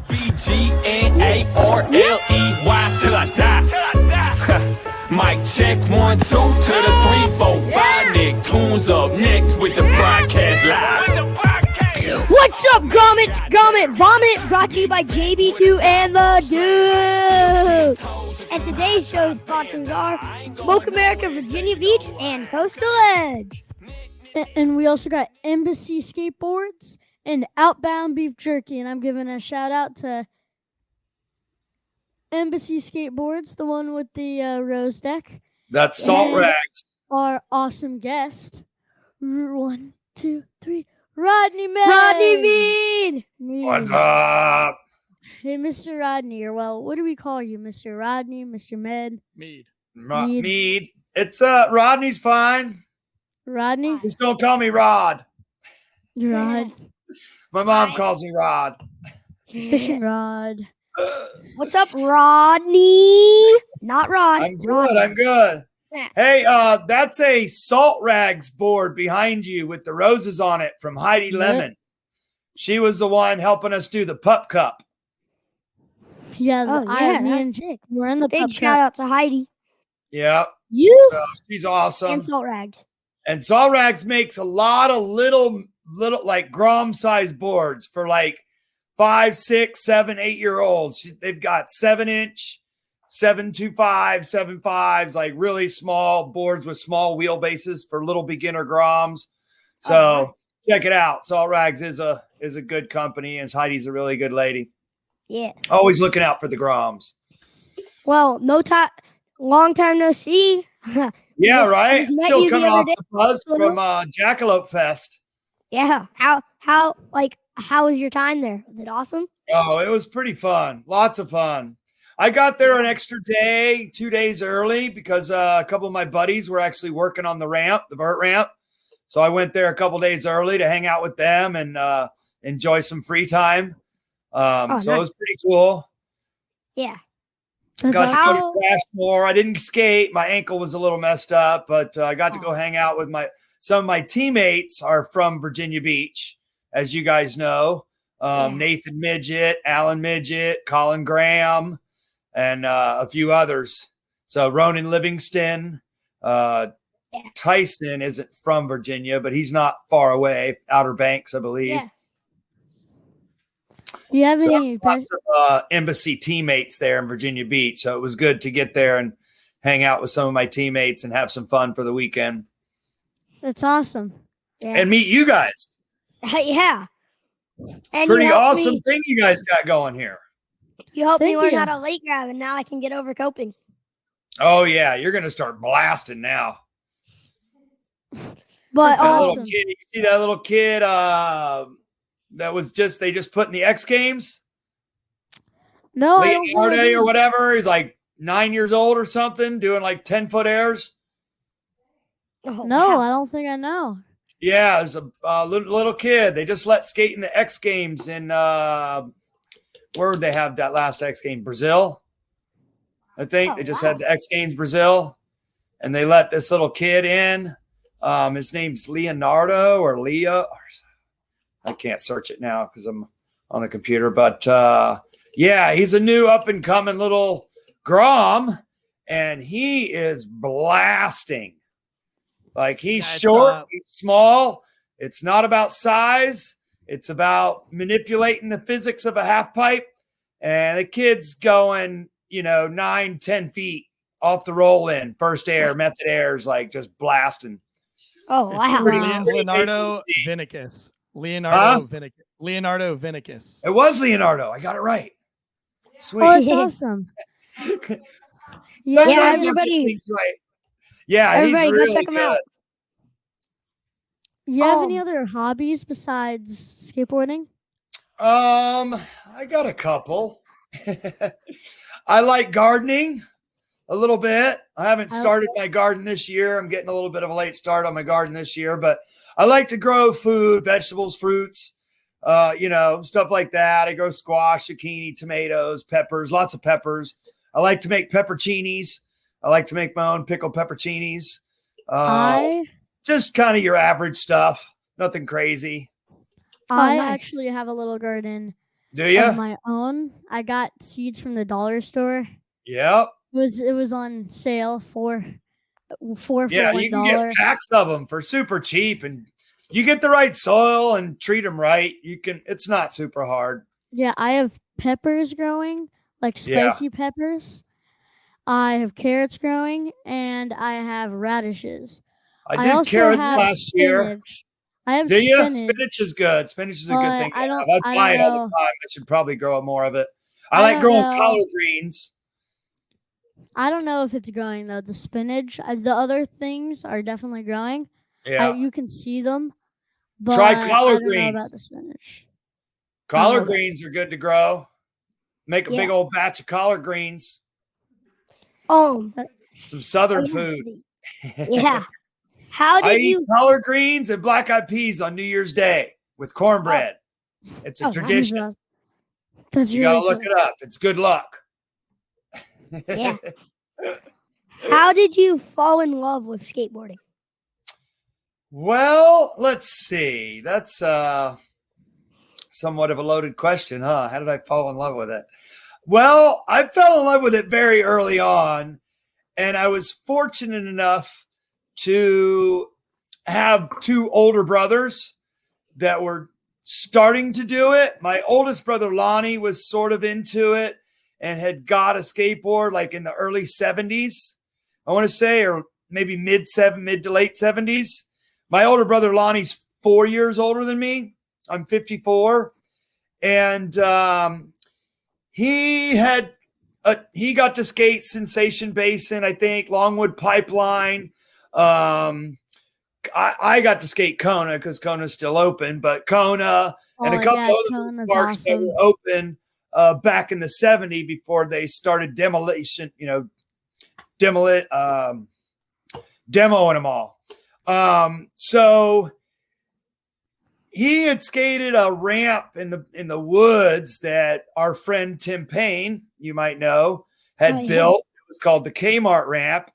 VGNARLEY till I die. Mic check 1, 2 to the 3, 4, 5. Nick Tunes up next with the broadcast live. What's up, Grommet Vommit, brought to you by JB2 and Duke. And today's show sponsors are Smoke America, Virginia Beach, and Coastal Edge. And we also got Embassy Skateboards and Outbound Beef Jerky. And I'm giving a shout out to Embassy Skateboards, the one with the rose deck. That's Salt Rags. Our awesome guest. 1, 2, 3. Rodney Mead. Rodney Mead. What's up? Hey, Mr. Rodney, or well, what do we call you, Mr. Rodney, Mr. Mead? Mead. It's Rodney's fine. Rodney? Just don't call me Rod. Rod. My mom calls me Rod. Fishing rod. What's up, Rodney? Not Rod. I'm good. Rodney. I'm good. Hey, that's a Salt Rags board behind you with the roses on it from Heidi Lemon. She was the one helping us do the Pup Cup. Yeah, me and Jake. We're in the big Pup shout Cup. out to Heidi. Yeah. So she's awesome. And Salt Rags. And Salt Rags makes a lot of little like Grom size boards for like 5, 6, 7, 8-year-olds. They've got 7-inch, 7.25, 7.5s, like really small boards with small wheelbases for little beginner Groms. So check it out. Salt Rags is a good company, and Heidi's a really good lady. Yeah. Always looking out for the Groms. Well, long time no see. Yeah, right. Still coming off the buzz from Jackalope Fest. Yeah. How was your time there? Was it awesome? Oh, it was pretty fun. Lots of fun. I got there an extra day, 2 days early because a couple of my buddies were actually working on the vert ramp. So I went there a couple days early to hang out with them and enjoy some free time. Nice. It was pretty cool. Yeah. Got to go to Crashmore. I didn't skate. My ankle was a little messed up, but I got to go hang out with some of my teammates are from Virginia Beach, as you guys know. Nathan Midget, Alan Midget, Colin Graham, and a few others. So Ronan Livingston, Tyson isn't from Virginia, but he's not far away, Outer Banks, I believe. Yeah. Do you have any lots of embassy teammates there in Virginia Beach, so it was good to get there and hang out with some of my teammates and have some fun for the weekend. That's awesome. Yeah. And meet you guys. Yeah. And pretty awesome thing you guys got going here. You helped me learn how to lake grab, and now I can get over coping. Oh, yeah. You're going to start blasting now. But little kid, you see that little kid that was they just put in the X Games? No, Leonardo or whatever. He's like 9 years old or something, doing like 10-foot airs. Oh, no, wow. I don't think I know. Yeah, there's a little kid. They just let skate in the X Games in where would they have that last X Game? Brazil, I think. They just had the X Games Brazil, and they let this little kid in. His name's Leonardo or Leah. I can't search it now because I'm on the computer. But, yeah, he's a new up-and-coming little Grom, and he is blasting. Like, he's short, he's small. It's not about size. It's about manipulating the physics of a half pipe. And the kid's going, 9, 10 feet off the roll in. First air, method airs, like just blasting. Oh, wow. Leonardo Vinicus. Leonardo Vinicus. It was Leonardo. I got it right. Sweet. Oh, that's awesome. Yeah, everybody. Right. Yeah, everybody he's really go check him out. You have any other hobbies besides skateboarding? I got a couple. I like gardening a little bit. I haven't started my garden this year. I'm getting a little bit of a late start on my garden this year, but I like to grow food, vegetables, fruits, stuff like that. I grow squash, zucchini, tomatoes, peppers, lots of peppers. I like to make pepperoncinis. I like to make my own pickled pepperoncinis. Just kind of your average stuff. Nothing crazy. I actually have a little garden. Do you? of my own. I got seeds from the dollar store. Yep. It was on sale for $4 Yeah, for you can $1. get packs of them for super cheap, and you get the right soil and treat them right. It's not super hard. Yeah, I have peppers growing, like Yeah. spicy peppers. I have carrots growing, and I have radishes. I did also carrots have last year. spinach. I have Do you? spinach. Spinach is good. Spinach is a good But thing. I don't- I I buy don't it all the know. time. I should probably grow more of it. I I like don't growing know. collard greens. I don't know if it's growing though. The spinach, the other things are definitely growing. Yeah. You can see them. But Try I collard don't know greens. about the spinach. Collard Oh, greens are good to grow. Make a Yeah. big old batch of collard greens. Some Southern food. Yeah. How I did eat you? collard greens and black-eyed peas on New Year's Day with cornbread. It's a Oh, tradition. That's You really gotta look cool. it up. It's good luck. Yeah. How did you fall in love with skateboarding? Well, let's see. That's somewhat of a loaded question, huh? How did I fall in love with it? Well, I fell in love with it very early on, and I was fortunate enough to have two older brothers that were starting to do it. My oldest brother, Lonnie, was sort of into it and had got a skateboard like in the early 70s, I want to say, or maybe mid to late 70s. My older brother, Lonnie's 4 years older than me. I'm 54. And he got to skate Sensation Basin, I think, Longwood Pipeline. I got to skate Kona because Kona's still open, but Kona and a couple other Kona's parks that were open back in the 70s before they started demoing them all. So he had skated a ramp in the woods that our friend Tim Payne, you might know, had built. It was called the Kmart ramp,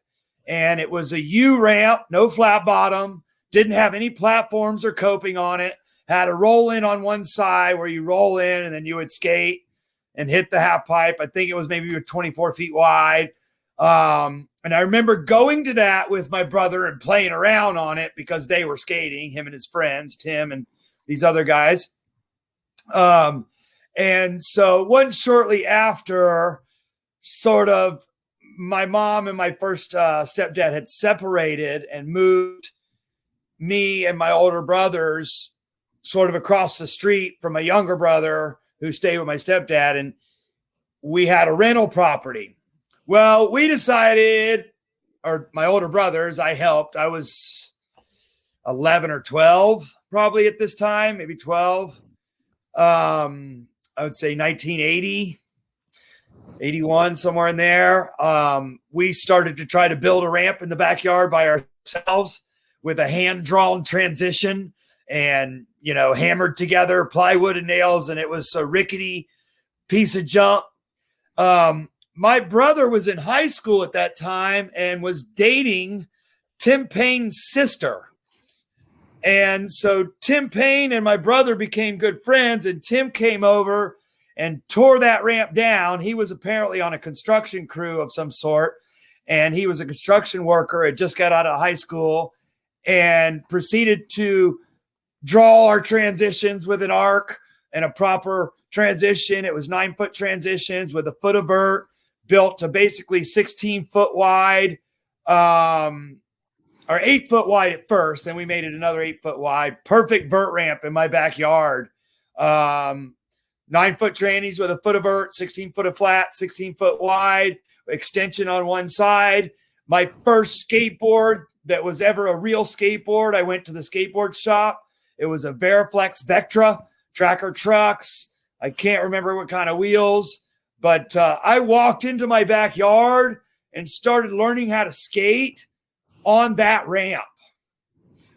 and it was a U ramp, no flat bottom, didn't have any platforms or coping on it, had a roll in on one side where you roll in and then you would skate and hit the half pipe. I think it was maybe 24 feet wide. And I remember going to that with my brother and playing around on it because they were skating, him and his friends, Tim and these other guys. And so one shortly after, sort of, my mom and my first stepdad had separated and moved me and my older brothers sort of across the street from my younger brother who stayed with my stepdad, and we had a rental property. Well, we decided, or my older brothers, I helped. I was 11 or 12 probably at this time, maybe 12. I would say 1980, 81, somewhere in there. We started to try to build a ramp in the backyard by ourselves with a hand-drawn transition and, hammered together plywood and nails, and it was a rickety piece of junk. My brother was in high school at that time and was dating Tim Payne's sister. And so Tim Payne and my brother became good friends, and Tim came over and tore that ramp down. He was apparently on a construction crew of some sort, and he was a construction worker, had just got out of high school, and proceeded to draw our transitions with an arc and a proper transition. It was 9-foot transitions with a foot of vert, built to basically 16 foot wide, or 8 foot wide at first. Then we made it another 8 foot wide, perfect vert ramp in my backyard. 9-foot trannies with a foot of vert, 16 foot of flat, 16 foot wide, extension on one side. My first skateboard that was ever a real skateboard, I went to the skateboard shop. It was a Veriflex Vectra, tracker trucks. I can't remember what kind of wheels, but I walked into my backyard and started learning how to skate on that ramp.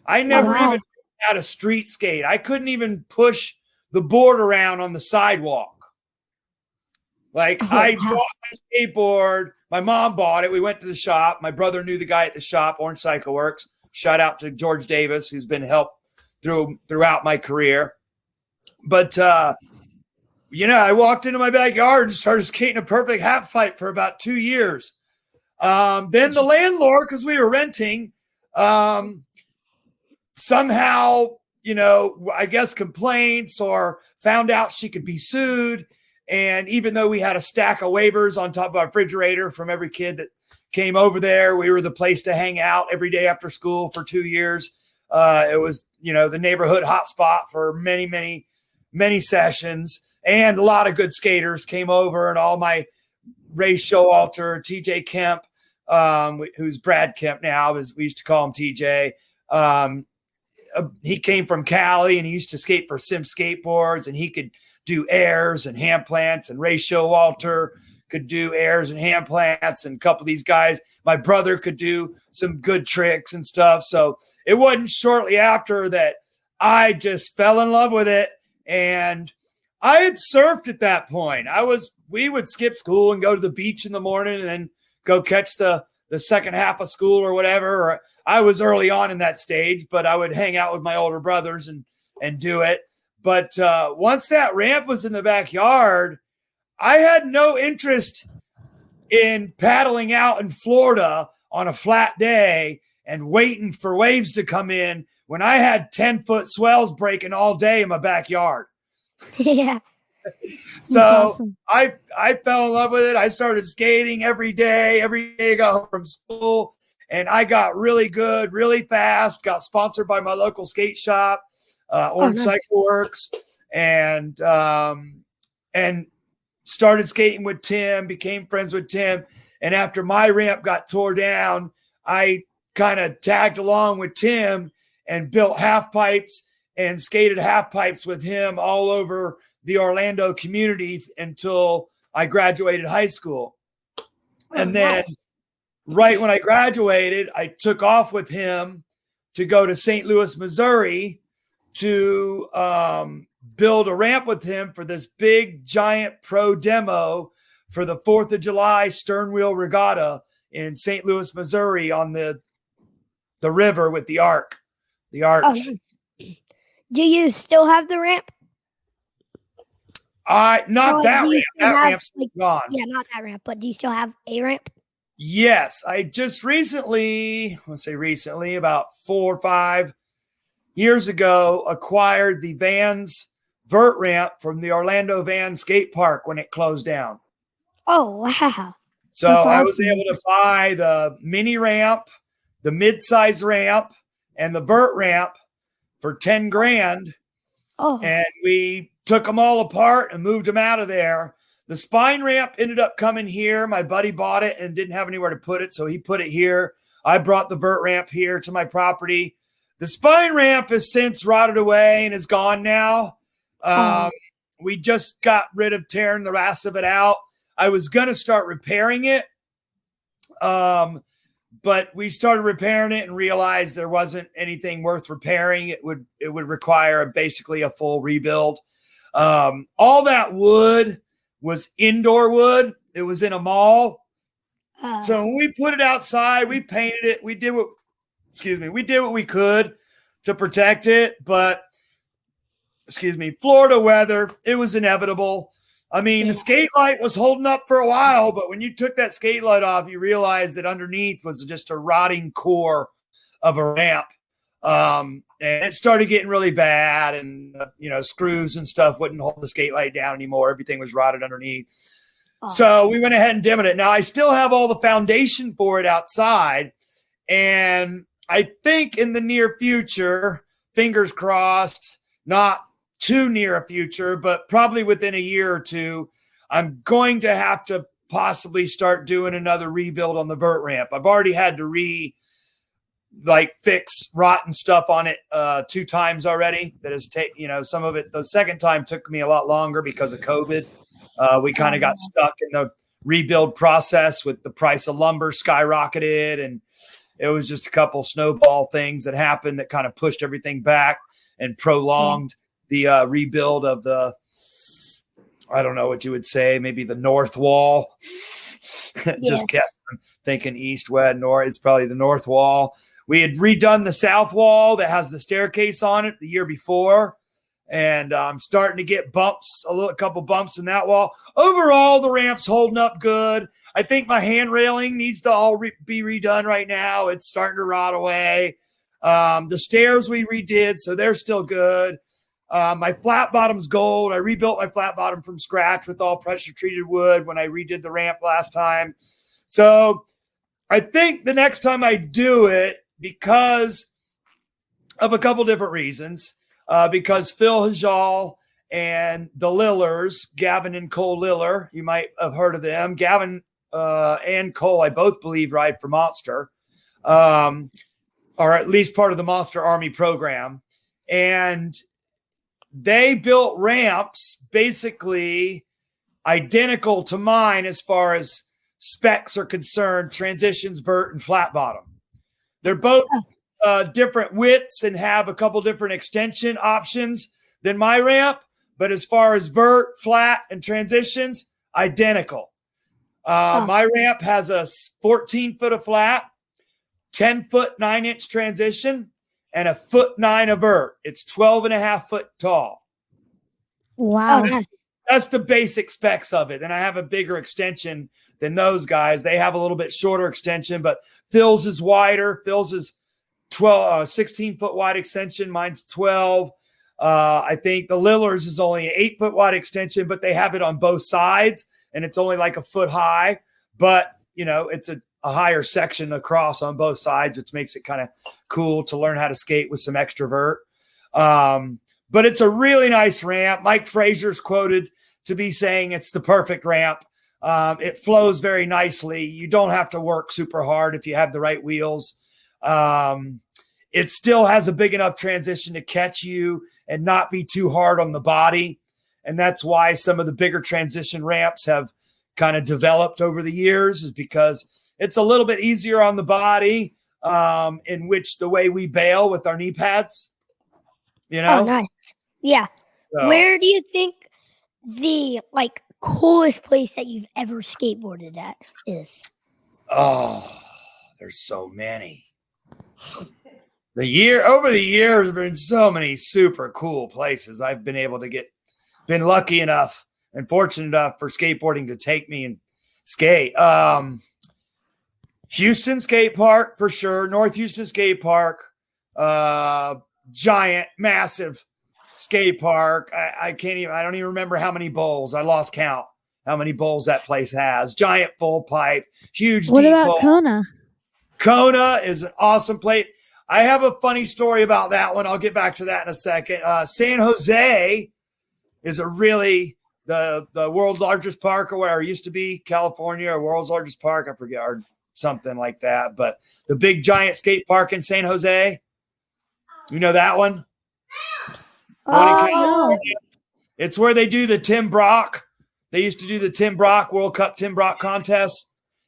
I never even had a street skate. I couldn't even push the board around on the sidewalk. Like, I bought my skateboard. My mom bought it. We went to the shop. My brother knew the guy at the shop, Orange Cycle Works. Shout out to George Davis, who's been helped throughout my career. But I walked into my backyard and started skating a perfect half pipe for about 2 years. Then the landlord, because we were renting, somehow, I guess complaints or found out she could be sued. And even though we had a stack of waivers on top of our refrigerator from every kid that came over there, we were the place to hang out every day after school for 2 years. It was, the neighborhood hotspot for many, many, many sessions. And a lot of good skaters came over, and all my Ray Showalter, TJ Kemp, who's Brad Kemp now, as we used to call him TJ. He came from Cali, and he used to skate for Sim Skateboards, and he could do airs and hand plants, and Ray Showalter could do airs and hand plants, and a couple of these guys. My brother could do some good tricks and stuff. So it wasn't shortly after that I just fell in love with it, and I had surfed at that point. We would skip school and go to the beach in the morning and then go catch the second half of school or whatever. Or I was early on in that stage, but I would hang out with my older brothers and do it. But once that ramp was in the backyard, I had no interest in paddling out in Florida on a flat day and waiting for waves to come in when I had 10-foot swells breaking all day in my backyard. Yeah. So awesome. I fell in love with it. I started skating every day I got home from school, and I got really good, really fast, got sponsored by my local skate shop, Orange nice. Cycle Works, and started skating with Tim, became friends with Tim. And after my ramp got tore down, I kind of tagged along with Tim and built half pipes and skated half pipes with him all over the Orlando community until I graduated high school. And then right when I graduated, I took off with him to go to St. Louis, Missouri to build a ramp with him for this big giant pro demo for the 4th of July stern wheel regatta in St. Louis, Missouri on the river with the arch. Do you still have the ramp? Not that ramp. That ramp's gone. Yeah, not that ramp, but do you still have a ramp? Yes. I just recently, about 4 or 5 years ago, acquired the Vans vert ramp from the Orlando Vans skate park when it closed down. Oh, wow. So I was able to buy the mini ramp, the mid-size ramp, and the vert ramp for $10,000. Oh. And we took them all apart and moved them out of there. The spine ramp ended up coming here. My buddy bought it and didn't have anywhere to put it, so he put it here. I brought the vert ramp here to my property. The spine ramp has since rotted away and is gone now. We just got rid of tearing the rest of it out. I was going to start repairing it. But we started repairing it and realized there wasn't anything worth repairing. It would require basically a full rebuild. All that wood was indoor wood. It was in a mall. So when we put it outside, we painted it. We did what we could to protect it. But, Florida weather, it was inevitable. I mean, the skate light was holding up for a while, but when you took that skate light off, you realized that underneath was just a rotting core of a ramp. And it started getting really bad, and, screws and stuff wouldn't hold the skate light down anymore. Everything was rotted underneath. So we went ahead and dimmed it. Now, I still have all the foundation for it outside, and I think in the near future, fingers crossed, not too near a future, but probably within a year or two, I'm going to have to possibly start doing another rebuild on the vert ramp. I've already had to fix rotten stuff on it 2 times already. That has some of it. The second time took me a lot longer because of COVID. We kind of got stuck in the rebuild process with the price of lumber skyrocketed, and it was just a couple snowball things that happened that kind of pushed everything back and prolonged the rebuild of the, I don't know what you would say, maybe the north wall. Just guessing. I'm thinking east, west, north. It's probably the north wall. We had redone the south wall that has the staircase on it the year before, And I'm starting to get a couple bumps in that wall. Overall, the ramp's holding up good. I think my hand railing needs to all be redone right now. It's starting to rot away. The stairs we redid, so they're still good. My flat bottom's gold. I rebuilt my flat bottom from scratch with all pressure treated wood when I redid the ramp last time. So I think the next time I do it, because of a couple different reasons, because Phil Hajal and the Lillers, Gavin and Cole Liller, you might have heard of them. Gavin and Cole, I both believe, ride for Monster, or at least part of the Monster Army program. And they built ramps basically identical to mine as far as specs are concerned, transitions, vert, and flat bottom. They're both different widths and have a couple different extension options than my ramp, but as far as vert, flat, and transitions, identical. My ramp has a 14-foot of flat, 10-foot 9-inch transition, and a 1.9 of vert. It's 12.5 foot tall. Wow. That's the basic specs of it. And I have a bigger extension than those guys. They have a little bit shorter extension, but Phil's is wider. Phil's is 16-foot wide extension. Mine's 12. I think the Lillers is only an 8-foot wide extension, but they have it on both sides, and it's only like a foot high. But, it's a higher section across on both sides, which makes it kind of cool to learn how to skate with some extrovert. But it's a really nice ramp. Mike Frazier's quoted to be saying it's the perfect ramp. It flows very nicely. You don't have to work super hard if you have the right wheels. It still has a big enough transition to catch you and not be too hard on the body. And that's why some of the bigger transition ramps have kind of developed over the years, is because it's a little bit easier on the body, in which the way we bail with our knee pads, Oh, nice. Yeah. So, Where do you think the coolest place that you've ever skateboarded at is? oh, there's so many. Over the years, there have been so many super cool places I've been able to been lucky enough and fortunate enough for skateboarding to take me and skate. Houston Skate Park for sure. North Houston Skate Park, giant, massive skate park. I don't even remember how many bowls. I lost count how many bowls that place has. Giant full pipe, huge. What deep about bowl. Kona? Kona is an awesome place. I have a funny story about that one. I'll get back to that in a second. San Jose is the world's largest park, or where it used to be, California, or world's largest park. I forget, or something like that. But the big giant skate park in San Jose, you know that one? No. It's where they do the Tim Brock. They used to do the Tim Brock World Cup Tim Brock contest.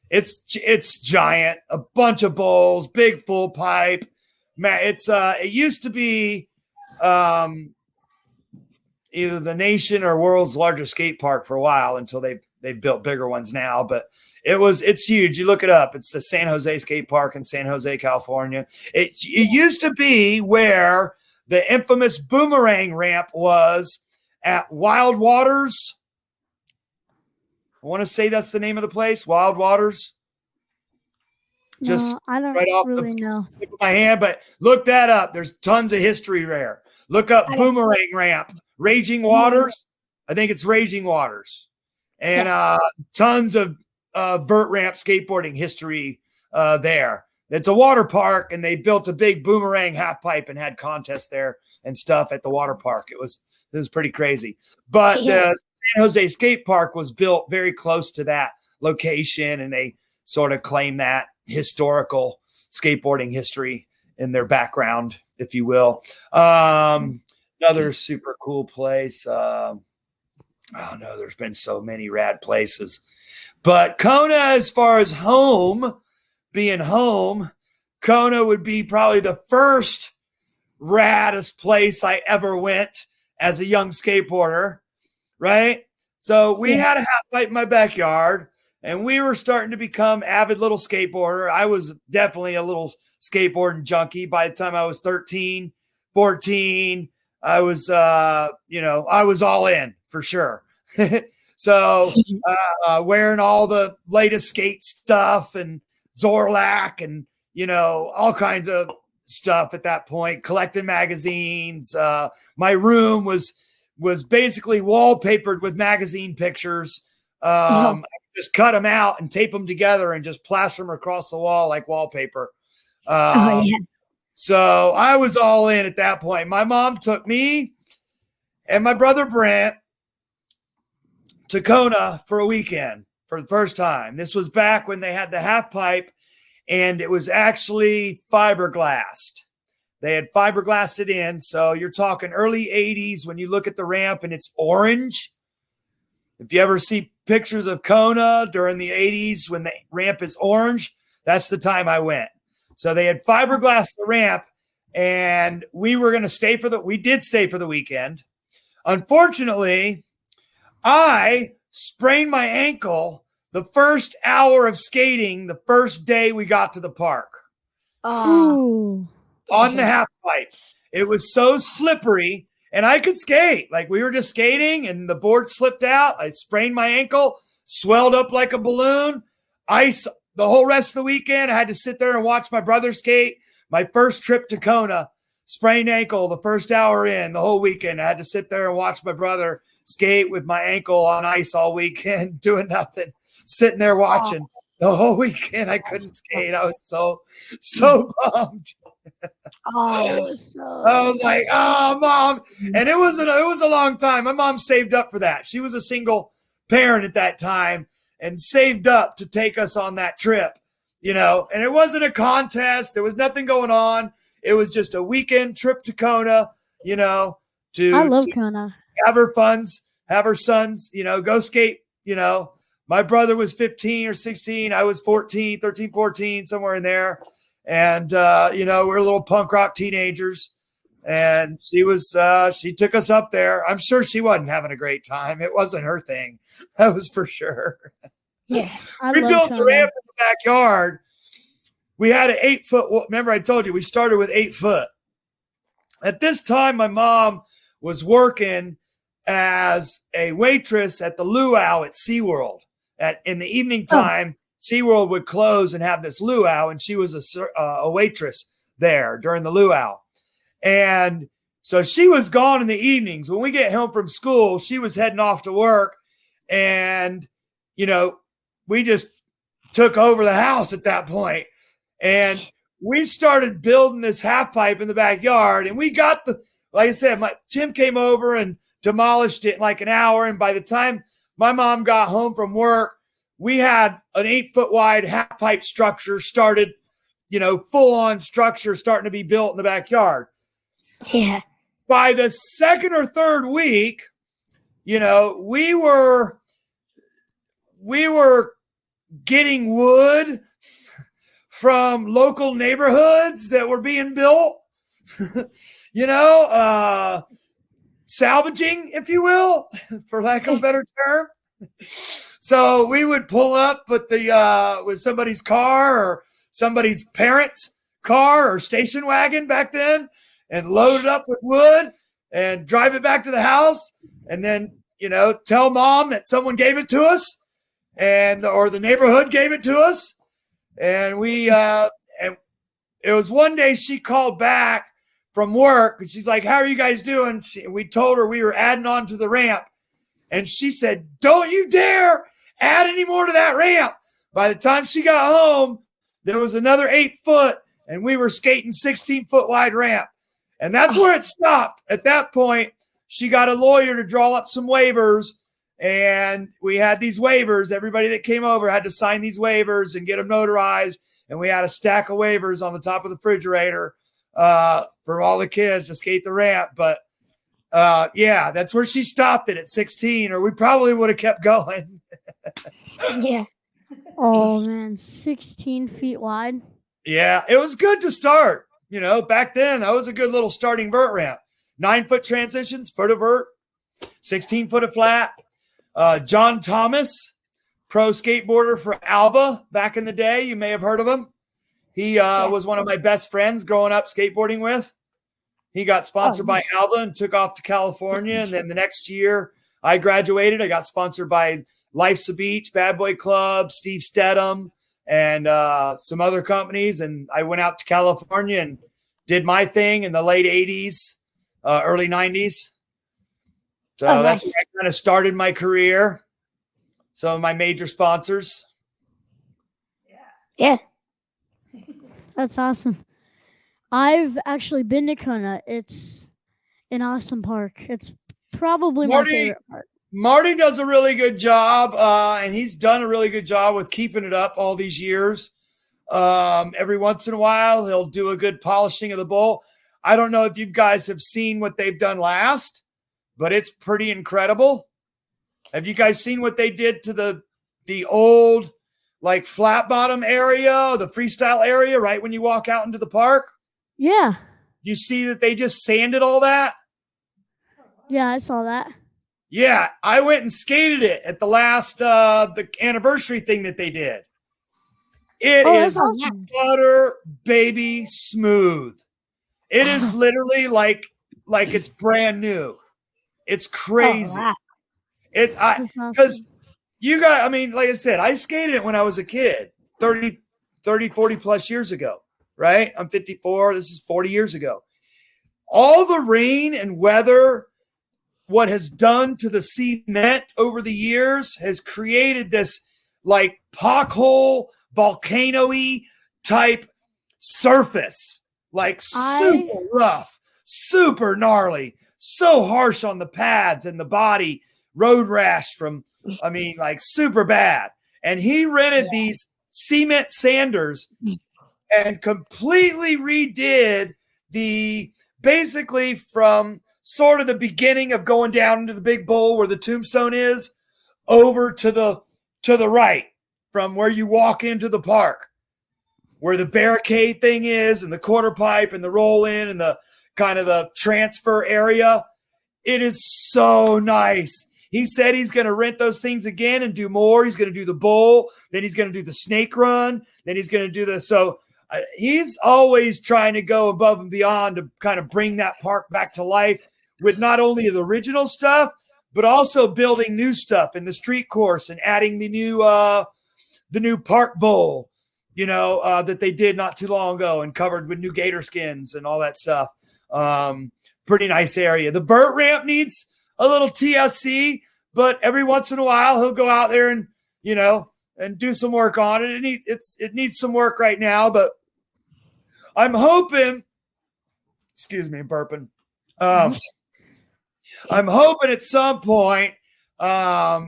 It's giant, a bunch of bowls, big full pipe. It used to be either the nation or world's largest skate park for a while, until they built bigger ones now. But it's huge. You look it up. It's the San Jose Skate Park in San Jose, California. It used to be where the infamous boomerang ramp was at Wild Waters. I want to say that's the name of the place, Wild Waters. Just I don't right off really the know. tip of my hand, but look that up. There's tons of history there. Look up boomerang ramp, Raging Waters. I think it's Raging Waters, and tons of vert ramp skateboarding history there. It's a water park, and they built a big boomerang half pipe and had contests there and stuff at the water park. It was pretty crazy. But the San Jose skate park was built very close to that location, and they sort of claim that historical skateboarding history in their background, if you will. Another super cool place. There's been so many rad places. But Kona, as far as being home, Kona would be probably the first raddest place I ever went as a young skateboarder, right? So we had a half pipe in my backyard, and we were starting to become avid little skateboarder. I was definitely a little skateboarding junkie by the time I was 13, 14. I was all in for sure. So wearing all the latest skate stuff and Zorlak and, all kinds of stuff at that point, collecting magazines. My room was basically wallpapered with magazine pictures. I just cut them out and tape them together and just plaster them across the wall like wallpaper. So I was all in at that point. My mom took me and my brother Brent to Kona for a weekend for the first time. This was back when they had the half pipe, and it was actually fiberglassed. They had fiberglassed it in. So you're talking early 80s when you look at the ramp and it's orange. If you ever see pictures of Kona during the 80s when the ramp is orange, that's the time I went. So they had fiberglassed the ramp, and we were going to we did stay for the weekend. Unfortunately, I sprained my ankle the first hour of skating the first day we got to the park on the half pipe. It was so slippery, and I could skate. Like, we were just skating and the board slipped out. I sprained my ankle, swelled up like a balloon. Ice the whole rest of the weekend. I had to sit there and watch my brother skate. My first trip to Kona, sprained ankle the first hour in the whole weekend. I had to sit there and watch my brother skate with my ankle on ice all weekend, doing nothing, sitting there watching the whole weekend. I couldn't skate. I was so bummed. I was like, oh, Mom. And it was a long time. My mom saved up for that. She was a single parent at that time and saved up to take us on that trip, and it wasn't a contest. There was nothing going on. It was just a weekend trip to Kona, I love Kona. Have her sons, go skate, My brother was 15 or 16. I was 13, 14, somewhere in there. And, we're little punk rock teenagers. And she took us up there. I'm sure she wasn't having a great time. It wasn't her thing. That was for sure. Yeah. We built the ramp in the backyard. We had an 8-foot. Remember, I told you we started with 8 foot. At this time, my mom was working as a waitress at the luau at SeaWorld. In the evening time, SeaWorld would close and have this luau, and she was a waitress there during the luau. And so she was gone in the evenings. When we get home from school, she was heading off to work. And, we just took over the house at that point. And we started building this half pipe in the backyard. And we got like I said, Tim came over and demolished it in like an hour. And by the time my mom got home from work, we had an 8-foot wide half pipe structure started, full on structure starting to be built in the backyard. Yeah. By the second or third week, we were getting wood from local neighborhoods that were being built, salvaging, if you will, for lack of a better term. So we would pull up with somebody's car or somebody's parents' car or station wagon back then and load it up with wood and drive it back to the house and then, tell Mom that someone gave it to us or the neighborhood gave it to us. And and it was one day she called back from work and she's like, how are you guys doing? We told her we were adding on to the ramp. And she said, don't you dare add any more to that ramp. By the time she got home, there was another 8 foot and we were skating 16-foot wide ramp. And that's where it stopped. At that point, she got a lawyer to draw up some waivers. And we had these waivers. Everybody that came over had to sign these waivers and get them notarized. And we had a stack of waivers on the top of the refrigerator for all the kids to skate the ramp. But that's where she stopped it at 16, or we probably would have kept going. Yeah. Oh, man. 16 feet wide. Yeah, it was good to start. Back then, that was a good little starting vert ramp. 9-foot transitions, foot of vert, 16 foot of flat. John Thomas, pro skateboarder for Alva back in the day. You may have heard of him. He was one of my best friends growing up skateboarding with. He got sponsored by Alba and took off to California. And then the next year I graduated, I got sponsored by Life's a Beach, Bad Boy Club, Steve Stedham, and some other companies. And I went out to California and did my thing in the late 80s, early 90s. So that's where I kind of started my career. Some of my major sponsors. Yeah. That's awesome. I've actually been to Kona. It's an awesome park. It's probably my favorite park. Marty does a really good job, and he's done a really good job with keeping it up all these years. Every once in a while, he'll do a good polishing of the bowl. I don't know if you guys have seen what they've done last, but it's pretty incredible. Have you guys seen what they did to the old, like, flat bottom area, the freestyle area, right when you walk out into the park? Yeah. You see that they just sanded all that? Yeah, I saw that. Yeah, I went and skated it at the last the anniversary thing that they did. It is awesome. butter baby smooth. It is literally like it's brand new. It's crazy. wow. It's because you got, I mean, like I said, I skated it when I was a kid, 30, 40 plus years ago, right? I'm 54. This is 40 years ago. All the rain and weather, what has done to the cement over the years has created this like pothole, volcano-y type surface, like super rough, super gnarly, so harsh on the pads and the body, road rash from, I mean, like super bad. And he rented these cement sanders and completely redid basically from sort of the beginning of going down into the big bowl where the tombstone is over to the right from where you walk into the park, where the barricade thing is and the quarter pipe and the roll in and the kind of the transfer area. It is so nice. He said he's going to rent those things again and do more. He's going to do the bowl. Then he's going to do the snake run. Then he's going to do the, so he's always trying to go above and beyond to kind of bring that park back to life with not only the original stuff, but also building new stuff in the street course and adding the new park bowl, that they did not too long ago and covered with new gator skins and all that stuff. Pretty nice area. The vert ramp needs a little TLC, but every once in a while he'll go out there and, and do some work on it. It needs some work right now, but I'm hoping, excuse me, burping. I'm hoping at some point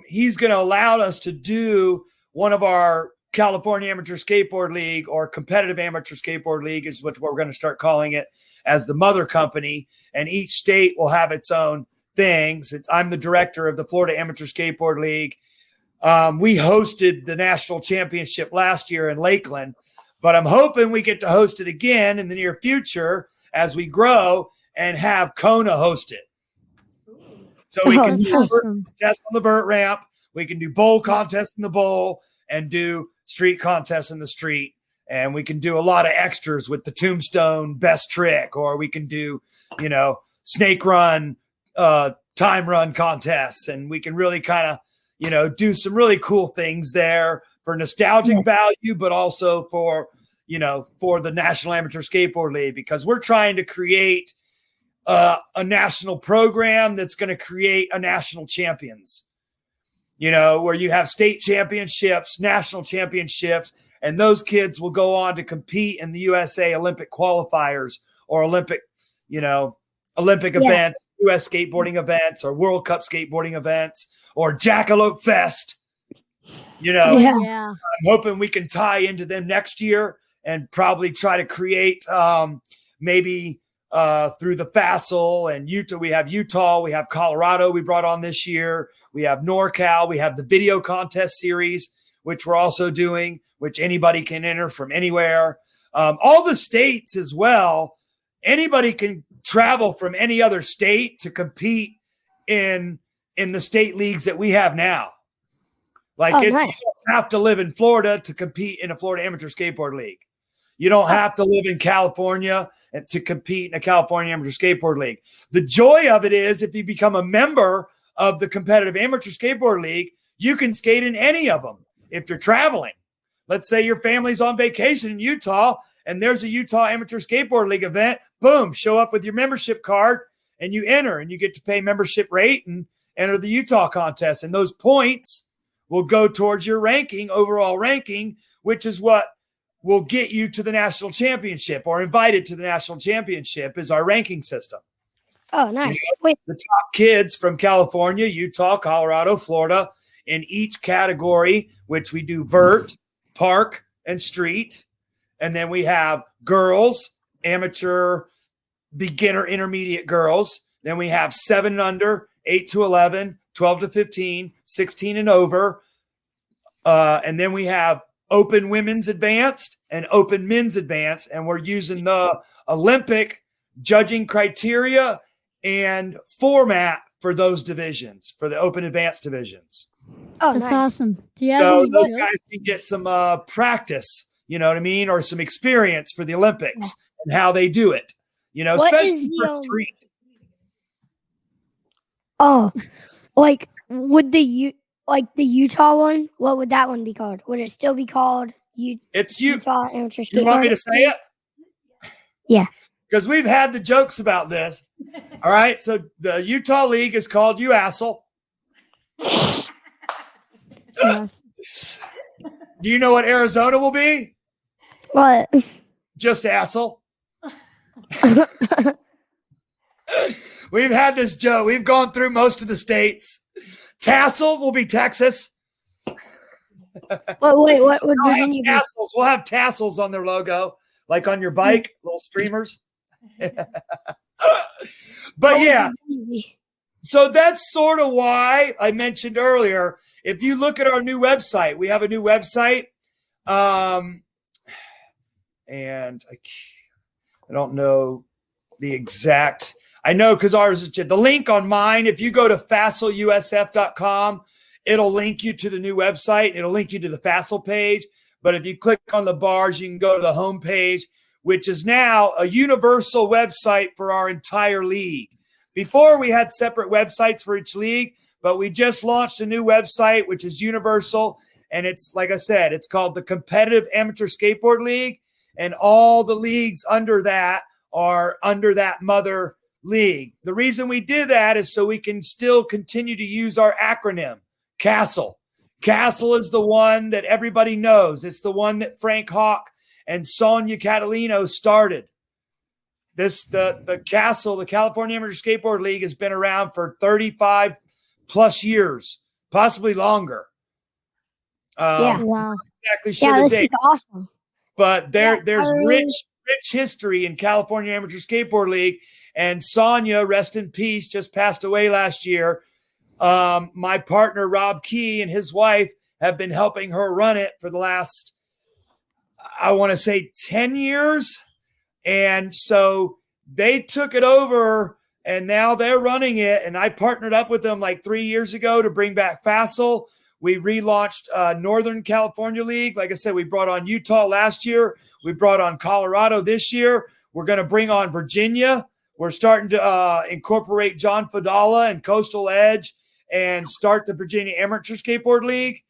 he's going to allow us to do one of our California Amateur Skateboard League or Competitive Amateur Skateboard League is what we're going to start calling it as the mother company. And each state will have its own thing. Since I'm the director of the Florida Amateur Skateboard League, we hosted the national championship last year in Lakeland, but I'm hoping we get to host it again in the near future as we grow and have Kona host it. So we can do contest on the vert ramp. We can do bowl contest in the bowl and do street contests in the street. And we can do a lot of extras with the tombstone best trick, or we can do, snake run, time run contests. And we can really kind of, do some really cool things there for nostalgic value, but also for the National Amateur Skateboard League, because we're trying to create a national program that's going to create a national champions, where you have state championships, national championships, and those kids will go on to compete in the USA Olympic qualifiers or Olympic events, US skateboarding events, or World Cup skateboarding events, or Jackalope Fest. I'm hoping we can tie into them next year and probably try to create maybe through the FASL and Utah. We have Utah, we have Colorado we brought on this year. We have NorCal, we have the video contest series, which we're also doing, which anybody can enter from anywhere. All the states as well. Anybody can travel from any other state to compete in the state leagues that we have now. Nice. You don't have to live in Florida to compete in a Florida Amateur Skateboard League. You don't have to live in California to compete in a California Amateur Skateboard League. The joy of it is if you become a member of the competitive Amateur Skateboard League, you can skate in any of them if you're traveling. Let's say your family's on vacation in Utah and there's a Utah Amateur Skateboard League event. Boom, show up with your membership card and you enter and you get to pay membership rate and enter the Utah contest. And those points will go towards your ranking, overall ranking, which is what will get you to the national championship or invited to the national championship is our ranking system. Oh, nice. The top kids from California, Utah, Colorado, Florida, in each category, which we do vert, park, and street. And then we have girls, amateur, beginner, intermediate girls. Then we have 7 and under, 8 to 11, 12 to 15, 16 and over. And then we have open women's advanced and open men's advanced. And we're using the Olympic judging criteria and format for those divisions, for the open advanced divisions. Oh, That's nice. awesome. Do you have So any those videos? guys can get some practice, you know what I mean? Or some experience for the Olympics and how they do it, you know, What especially is the, for street. Oh, like would the Utah one? What would that one be called? Would it still be called It's you. Utah Amateur You want me to Skateboard? say it? Yeah. Because we've had the jokes about this. All right. So the Utah League is called You Asshole. Yes. Do you know what Arizona will be? What? Just Asshole. We've had this joke. We've gone through most of the states. Tassel will be Texas. What would We'll have Virginia be? tassels. We'll have tassels on their logo, like on your bike, little streamers. But yeah, so that's sort of why I mentioned earlier, if you look at our new website, we have a new website. And I don't know the exact, I know because ours is the link on mine. If you go to facilusf.com, it'll link you to the new website. It'll link you to the Facile page. But if you click on the bars, you can go to the home page, which is now a universal website for our entire league. Before we had separate websites for each league, but we just launched a new website, which is universal. And it's, like I said, it's called the Competitive Amateur Skateboard League. And all the leagues under that are under that mother league. The reason we did that is so we can still continue to use our acronym, CASTLE. CASTLE is the one that everybody knows. It's the one that Frank Hawk and Sonia Catalino started. The CASTLE, the California Amateur Skateboard League, has been around for 35 plus years, possibly longer. Wow. Exactly sure Yeah, the this date. is awesome. But there's I- rich history in California Amateur Skateboard League. And Sonia, rest in peace, just passed away last year. My partner, Rob Key, and his wife have been helping her run it for the last, I want to say 10 years. And so they took it over and now they're running it. And I partnered up with them like 3 years ago to bring back Facile. We relaunched Northern California League. Like I said, we brought on Utah last year. We brought on Colorado this year. We're going to bring on Virginia. We're starting to incorporate John Fadala and Coastal Edge and start the Virginia Amateur Skateboard League.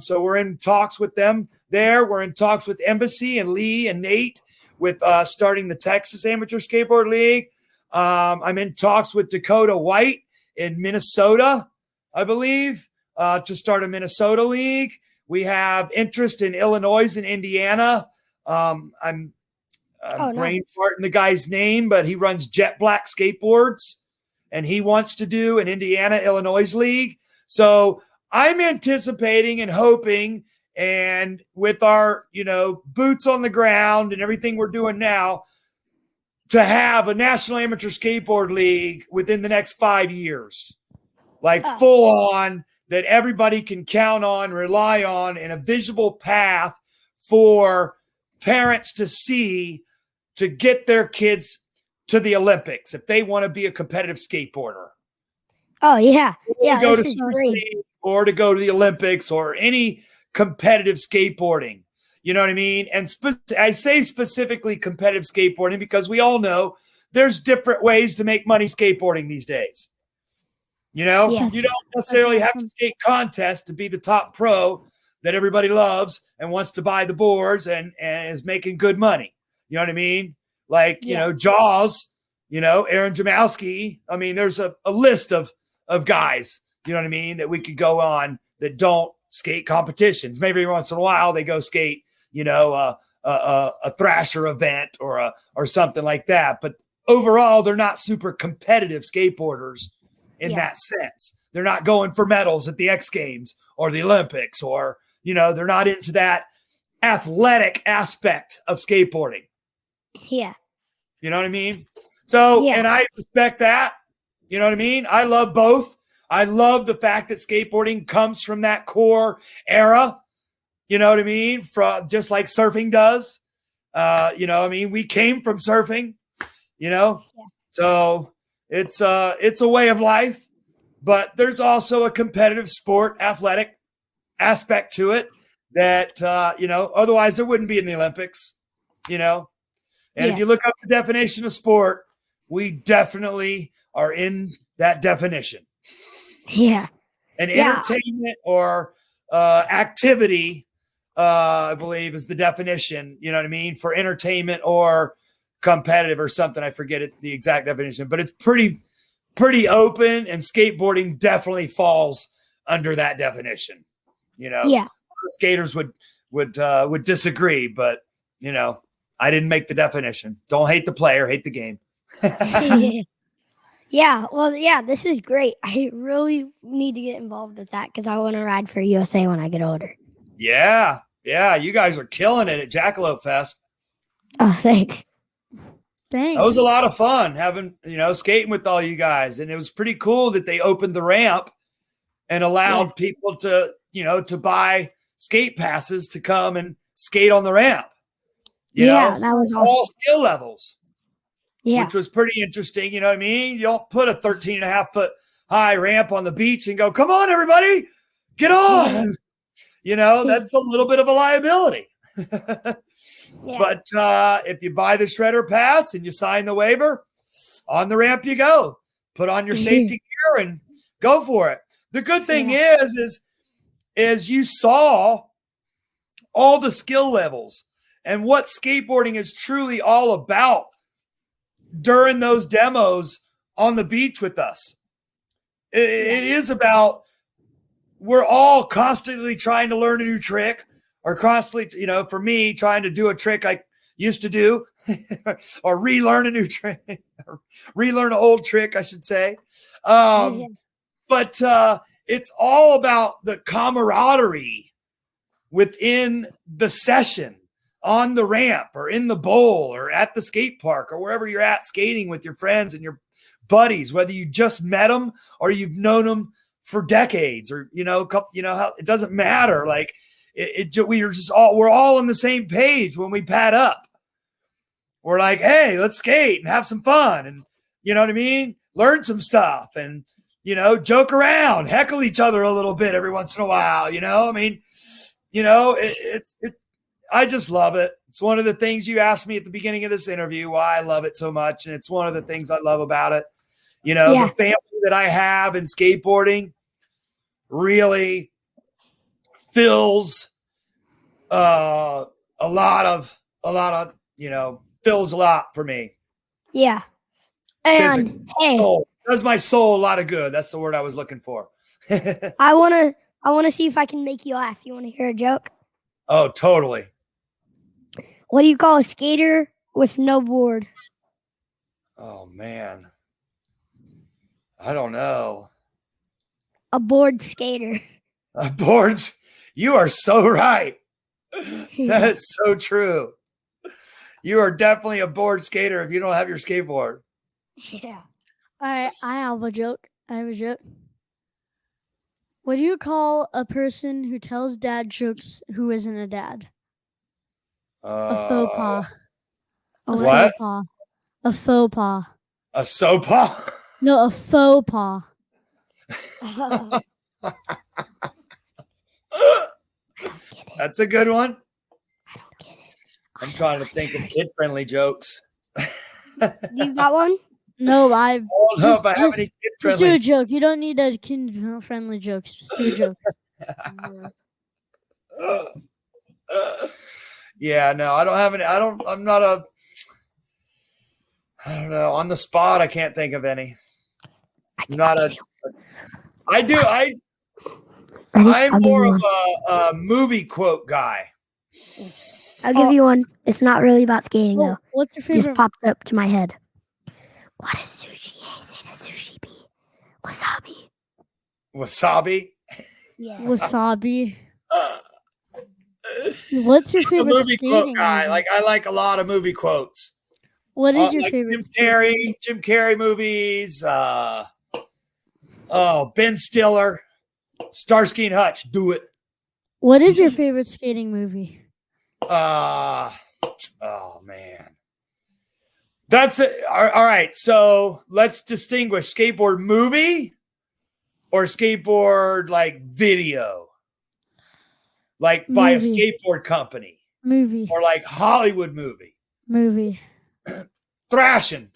So we're in talks with them there. We're in talks with Embassy and Lee and Nate with starting the Texas Amateur Skateboard League. I'm in talks with Dakota White in Minnesota, I believe, to start a Minnesota league. We have interest in Illinois and Indiana. I'm brain farting the guy's name, but he runs Jet Black Skateboards, and he wants to do an Indiana-Illinois league. So I'm anticipating and hoping, and with our, boots on the ground and everything we're doing now, to have a National Amateur Skateboard League within the next 5 years, like full on, that everybody can count on, rely on, and a visible path for parents to see to get their kids to the Olympics if they want to be a competitive skateboarder. Oh, yeah. Yeah, To go to this is street great. league or to go to the Olympics or any competitive skateboarding. You know what I mean? And I say specifically competitive skateboarding because we all know there's different ways to make money skateboarding these days. You know, Yes. you don't necessarily have to skate contests to be the top pro that everybody loves and wants to buy the boards and is making good money. You know what I mean? Like, you know, Jaws, you know, Aaron Jamowski. I mean, there's a list of guys, you know what I mean, that we could go on that don't skate competitions. Maybe once in a while they go skate, you know, a Thrasher event or something like that. But overall, they're not super competitive skateboarders in that sense. They're not going for medals at the X Games or the Olympics, or, you know, they're not into that athletic aspect of skateboarding. Yeah. You know what I mean? So, and I respect that. You know what I mean? I love both. I love the fact that skateboarding comes from that core era. You know what I mean? From just like surfing does. You know, I mean, we came from surfing, you know? Yeah. So it's a way of life, but there's also a competitive sport, athletic aspect to it that, you know, otherwise it wouldn't be in the Olympics, you know? And if you look up the definition of sport, we definitely are in that definition. Yeah. And entertainment or activity, I believe, is the definition, you know what I mean, for entertainment or competitive or something. I forget the exact definition, but it's pretty open, and skateboarding definitely falls under that definition. You know, skaters would disagree, but, you know, I didn't make the definition. Don't hate the player, hate the game. Yeah, well, yeah, this is great. I really need to get involved with that because I want to ride for USA when I get older. Yeah, you guys are killing it at Jackalope Fest. Oh, thanks. Thanks. That was a lot of fun having, you know, skating with all you guys. And it was pretty cool that they opened the ramp and allowed people to, you know, to buy skate passes to come and skate on the ramp. You know, that was all awesome. skill levels. Yeah. Which was pretty interesting. You know what I mean? You don't put a 13.5-foot high ramp on the beach and go, come on, everybody, get on. You know, that's a little bit of a liability. But if you buy the shredder pass and you sign the waiver, on the ramp you go. Put on your safety gear and go for it. The good thing is you saw all the skill levels and what skateboarding is truly all about during those demos on the beach with us. It is about, we're all constantly trying to learn a new trick, or constantly, you know, for me, trying to do a trick I used to do or relearn a new trick, or relearn an old trick, I should say. But it's all about the camaraderie within the session, on the ramp or in the bowl or at the skate park or wherever you're at skating with your friends and your buddies, whether you just met them or you've known them for decades, or, you know, how it doesn't matter. Like we're all on the same page when we pad up. We're like, hey, let's skate and have some fun. And you know what I mean? Learn some stuff and, you know, joke around, heckle each other a little bit every once in a while. You know, I mean, you know, I just love it. It's one of the things you asked me at the beginning of this interview, why I love it so much. And it's one of the things I love about it. You know, the family that I have in skateboarding really fills a lot of, you know, fills a lot for me. Yeah. And soul. Does my soul a lot of good. That's the word I was looking for. I want to see if I can make you laugh. You want to hear a joke? Oh, totally. What do you call a skater with no board? Oh, man. I don't know. A board skater. Boards. You are so right. That is so true. You are definitely a board skater if you don't have your skateboard. Yeah. I have a joke. What do you call a person who tells dad jokes who isn't a dad? A faux pas. What? A faux pas. A faux pas? No, a faux pas. That's a good one. I'm trying to think of kid-friendly jokes. You got one? No, I I don't know if I have any just do kid-friendly. a joke. You don't need a kid-friendly jokes. Just do a joke. Yeah, no, I don't have any. I'm not a. I don't know. On the spot, I can't think of any. I'm not a. I do. I'm more of a movie quote guy. I'll give you one. It's not really about skating though. What's your It favorite? just popped up to my head. What is sushi A? Say to sushi B. Wasabi. Wasabi. Yeah. Wasabi. What's your I'm a favorite movie skating quote guy. movie? I like a lot of movie quotes. What is your like favorite? Jim Carrey movies. Ben Stiller, Starsky and Hutch. Do it. What is your favorite skating movie? Oh man. That's it. All right. So let's distinguish skateboard movie or skateboard like video, like by a Movie. skateboard company Movie. or like Hollywood movie. Movie. Thrashing.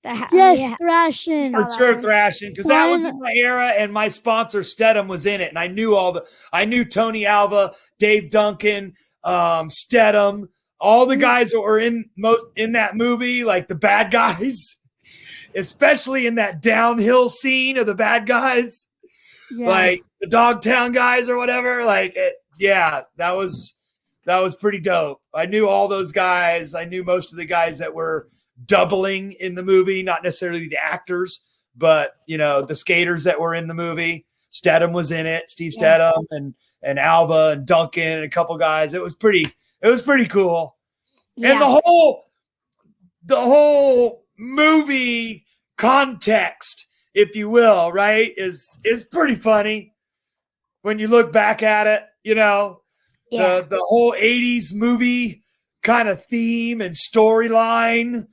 Yes, Yeah. thrashing. Saw For that sure, one. thrashing, because that was Why in my era, and my sponsor Stedham was in it, and I knew Tony Alva, Dave Duncan, Stedham, all the guys that were in that movie, like the bad guys, especially in that downhill scene of the bad guys, Yeah. like the Dogtown guys or whatever. That was pretty dope. I knew all those guys. I knew most of the guys that were doubling in the movie, not necessarily the actors, but the skaters that were in the movie. Stedham was in it, Steve Stedham and Alva and Duncan and a couple guys. It was pretty cool. Yeah. And the whole movie context, if you will, right, is pretty funny when you look back at it, Yeah. the whole 80s movie kind of theme and storyline,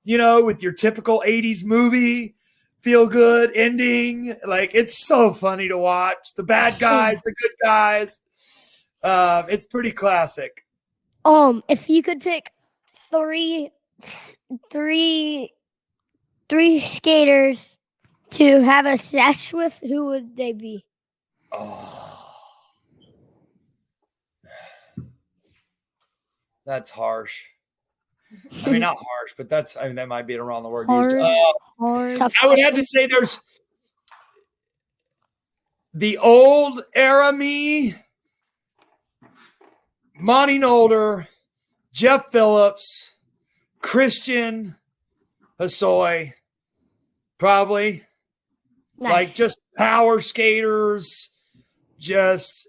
with your typical 80s movie, feel good ending. Like, it's so funny to watch. The bad guys, the good guys. It's pretty classic. If you could pick three skaters to have a sesh with, who would they be? Oh, that's harsh. I mean, not harsh, but that might be a wrong word used. Hard. Tough I would have question. to say there's the old era me, Monty Nolder, Jeff Phillips, Christian Hosoi, probably. Nice. Like just power skaters, just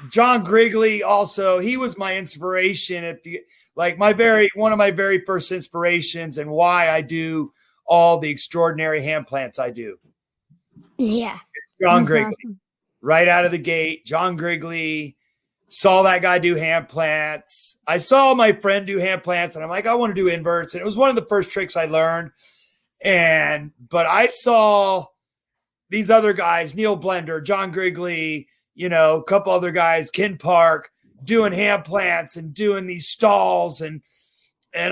John Grigley also. He was my inspiration. If you like one of my very first inspirations and why I do all the extraordinary hand plants I do. Yeah. It's John That's Grigley. awesome. Right out of the gate, John Grigley. Saw that guy do hand plants. I saw my friend do hand plants, and I'm like, I want to do inverts. And it was one of the first tricks I learned. But I saw these other guys, Neil Blender, John Grigley, a couple other guys, Ken Park, doing hand plants and doing these stalls and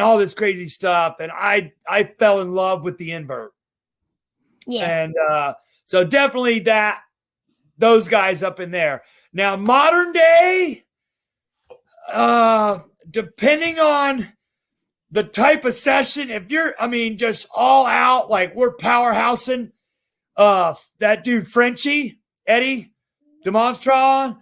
all this crazy stuff. And I fell in love with the invert. Yeah. And so definitely those guys up in there. Now, modern day, depending on the type of session, if you're, just all out, like we're powerhousing, that dude Frenchie, Eddie Demonstra,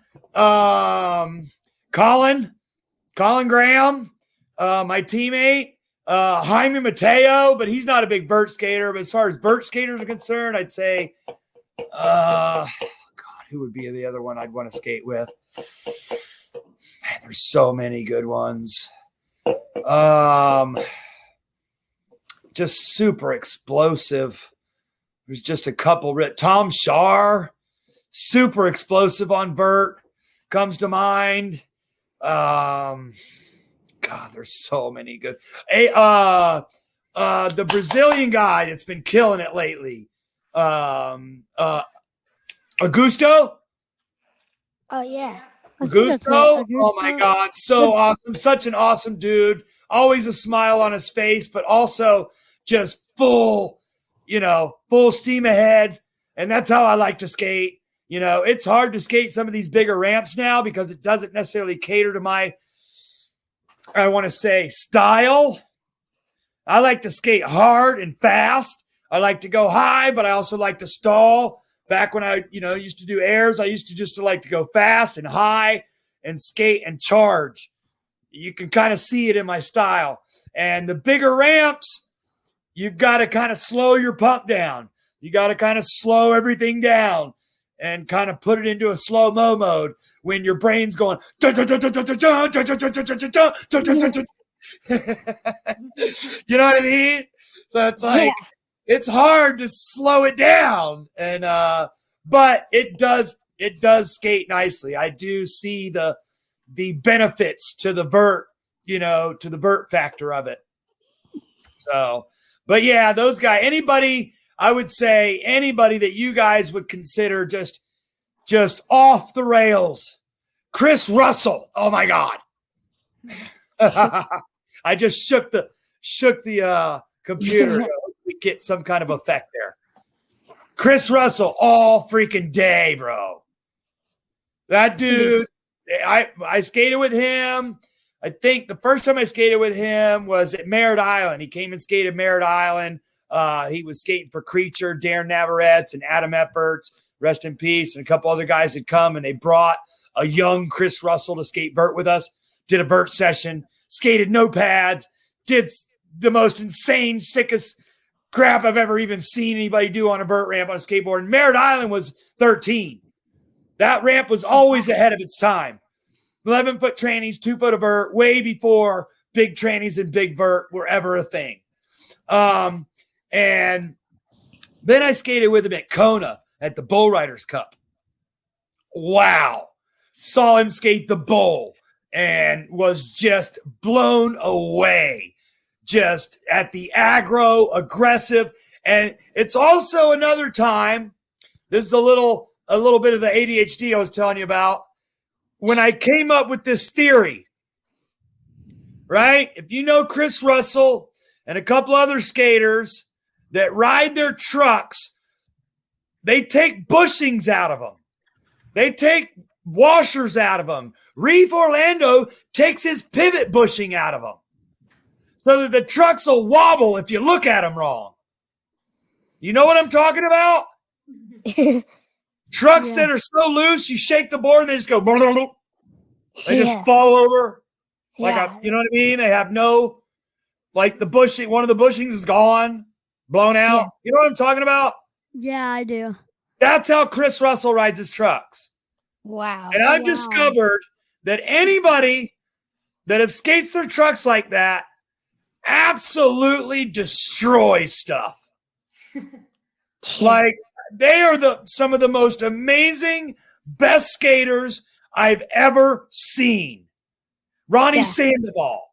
Colin Graham, my teammate, Jaime Mateo, but he's not a big vert skater. But as far as vert skaters are concerned, I'd say, who would be the other one I'd want to skate with? Man, there's so many good ones. Just super explosive. There's just a couple. Tom Shar, super explosive on vert, comes to mind. God, there's so many good. Hey, the Brazilian guy that's been killing it lately. Augusto? Oh yeah. Augusto? Oh my God, so awesome. Such an awesome dude. Always a smile on his face, but also just full steam ahead. And that's how I like to skate. It's hard to skate some of these bigger ramps now because it doesn't necessarily cater to my, I want to say, style. I like to skate hard and fast. I like to go high, but I also like to stall. Back when I, used to do airs, I used to just like to go fast and high and skate and charge. You can kind of see it in my style. And the bigger ramps, you've got to kind of slow your pump down. You got to kind of slow everything down and kind of put it into a slow-mo mode when your brain's going. You know what I mean? So it's like, it's hard to slow it down. And, but it does skate nicely. I do see the benefits to the vert, to the vert factor of it. So, but yeah, those guys, I would say anybody that you guys would consider just off the rails. Chris Russell. Oh my God. I just shook the computer. We get some kind of effect there. Chris Russell all freaking day, bro. That dude, I skated with him. I think the first time I skated with him was at Merritt Island. He came and skated Merritt Island. He was skating for Creature, Darren Navarrete, and Adam Efforts, rest in peace, and a couple other guys had come, and they brought a young Chris Russell to skate vert with us, did a vert session, skated no pads, did the most insane, sickest crap I've ever even seen anybody do on a vert ramp on a skateboard. And Merritt Island was 13. That ramp was always ahead of its time. 11-foot trannies, 2-foot of vert, way before big trannies and big vert were ever a thing. And then I skated with him at Kona at the Bull Riders Cup. Wow. Saw him skate the bull and was just blown away. Just at the aggro, aggressive. And it's also another time, this is a little bit of the ADHD I was telling you about, when I came up with this theory, right? If you know Chris Russell and a couple other skaters that ride their trucks, they take bushings out of them. They take washers out of them. Reef Orlando takes his pivot bushing out of them so that the trucks will wobble if you look at them wrong. You know what I'm talking about? Trucks that are so loose, you shake the board and they just go, they just fall over. You know what I mean? They have no, like the bushing, one of the bushings is gone, blown out. Yeah. You know what I'm talking about? Yeah, I do. That's how Chris Russell rides his trucks. Wow. And I've discovered that anybody that have skates their trucks like that absolutely destroys stuff. Like, they are some of the most amazing, best skaters I've ever seen. Ronnie Sandoval,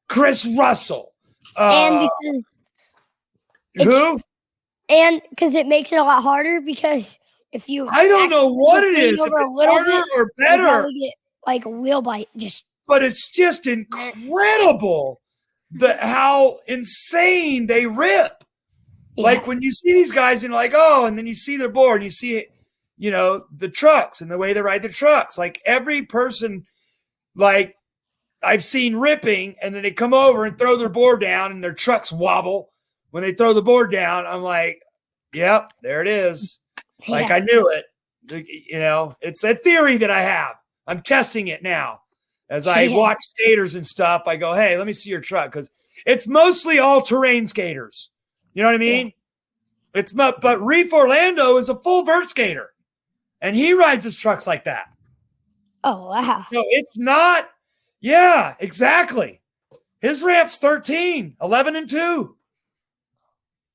Chris Russell. And because it makes it a lot harder, because if you I don't know what it is, if it's harder or better. Get like a wheel bite, but it's just incredible how insane they rip. Like when you see these guys and like, oh, and then you see their board and you see, the trucks and the way they ride the trucks. Like every person, like I've seen ripping, and then they come over and throw their board down and their trucks wobble when they throw the board down. I'm like, yep, there it is. Like I knew it. It's a theory that I have. I'm testing it now. As I watch skaters and stuff, I go, hey, let me see your truck, because it's mostly all-terrain skaters. You know what I mean? Yeah. But Reef Orlando is a full vert skater, and he rides his trucks like that. Oh, wow. So it's not, yeah, exactly. His ramp's 13, 11 and 2.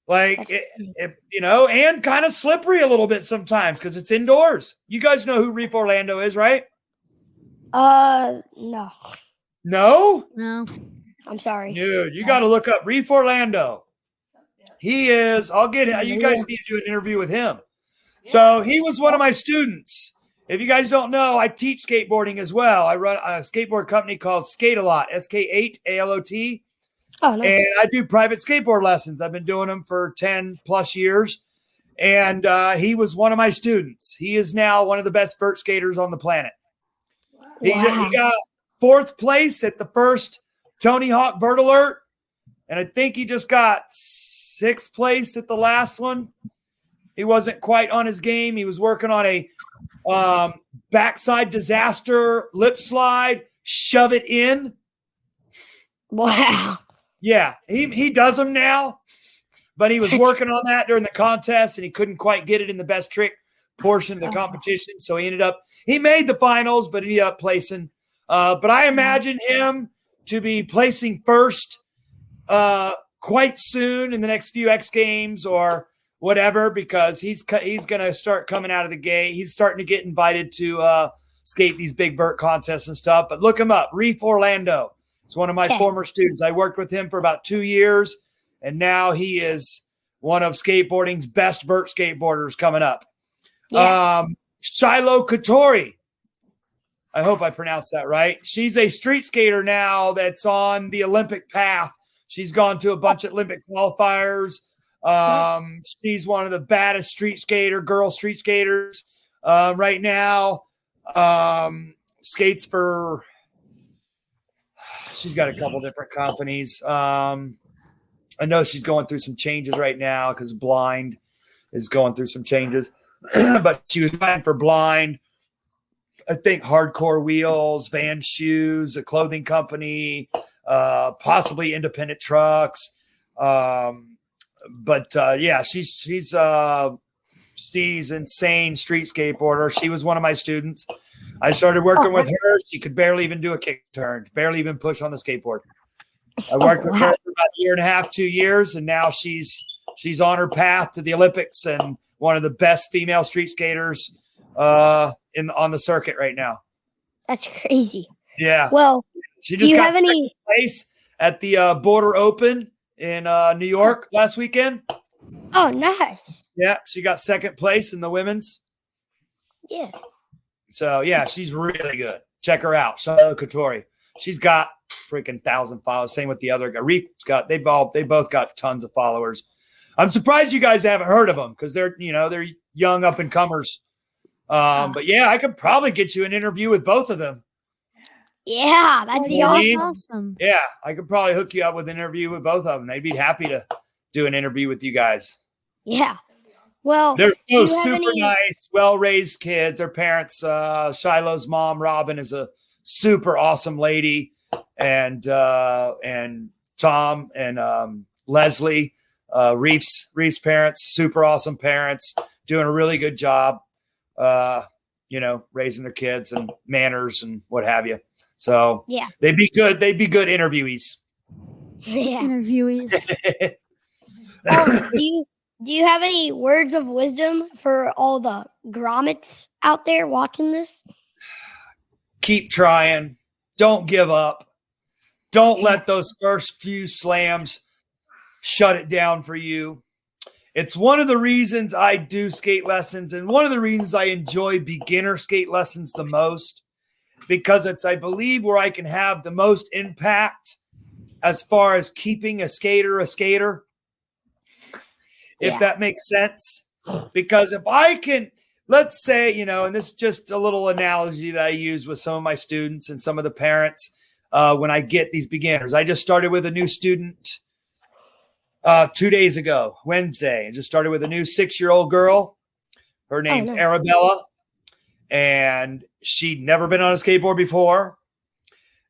Like, and kind of slippery a little bit sometimes because it's indoors. You guys know who Reef Orlando is, right? No. No? No. I'm sorry. Dude, you got to look up Reef Orlando. He is, you guys need to do an interview with him. So he was one of my students if you guys don't know, I teach skateboarding as well. I run a skateboard company called Skate-A-Lot, SK8ALOT. Oh, no. And I do private skateboard lessons. I've been doing them for 10 plus years. And he was one of my students. He is now one of the best vert skaters on the planet. He got 4th place at the first Tony Hawk Vert Alert. And I think he just got 6th place at the last one. He wasn't quite on his game. He was working on a backside disaster lip slide, shove it in. Wow. Yeah, he does them now, but he was working on that during the contest, and he couldn't quite get it in the best trick portion of the competition. So he made the finals, but ended up placing. But I imagine him to be placing first quite soon in the next few X Games or whatever, because he's going to start coming out of the gate. He's starting to get invited to skate these big vert contests and stuff. But look him up, Reef Orlando. He's one of my former students. I worked with him for about 2 years, and now he is one of skateboarding's best vert skateboarders coming up. Yeah. Shiloh Katori. I hope I pronounced that right. She's a street skater now that's on the Olympic path. She's gone to a bunch of Olympic qualifiers. She's one of the baddest girl street skaters right now. Skates for... She's got a couple different companies. I know she's going through some changes right now because Blind is going through some changes. But she was fine for Blind. I think Hardcore Wheels, Van Shoes, a clothing company, possibly independent trucks. Yeah, she's insane street skateboarder. She was one of my students. I started working with her. She could barely even do a kick turn, barely even push on the skateboard. I worked with her for about a year and a half, 2 years, and now she's on her path to the Olympics and one of the best female street skaters on the circuit right now. That's crazy. Yeah. Well, she just got second place at the Border Open in New York last weekend. Oh, nice. Yeah, she got second place in the women's. Yeah. So, yeah, she's really good. Check her out. Shiloh Katori. She's got freaking 1,000 followers. Same with the other guy. Reef's got, they both got tons of followers. I'm surprised you guys haven't heard of them because they're young up and comers. But yeah, I could probably get you an interview with both of them. Yeah, that'd be awesome. Yeah, I could probably hook you up with an interview with both of them. They'd be happy to do an interview with you guys. Yeah. Well, they're both super nice, well-raised kids. Their parents, Shiloh's mom, Robin, is a super awesome lady, and Tom and Leslie, Reef's parents, super awesome parents, doing a really good job, raising their kids and manners and what have you. So yeah, they'd be good interviewees. Yeah, interviewees. Do you have any words of wisdom for all the grommets out there watching this? Keep trying. Don't give up. Don't let those first few slams shut it down for you. It's one of the reasons I do skate lessons and one of the reasons I enjoy beginner skate lessons the most, because it's, I believe, where I can have the most impact as far as keeping a skater, if that makes sense. Because if I can, let's say, and this is just a little analogy that I use with some of my students and some of the parents when I get these beginners. I just started with a new student 2 days ago, Wednesday. I just started with a new 6-year-old girl. Her name's Arabella, and she'd never been on a skateboard before.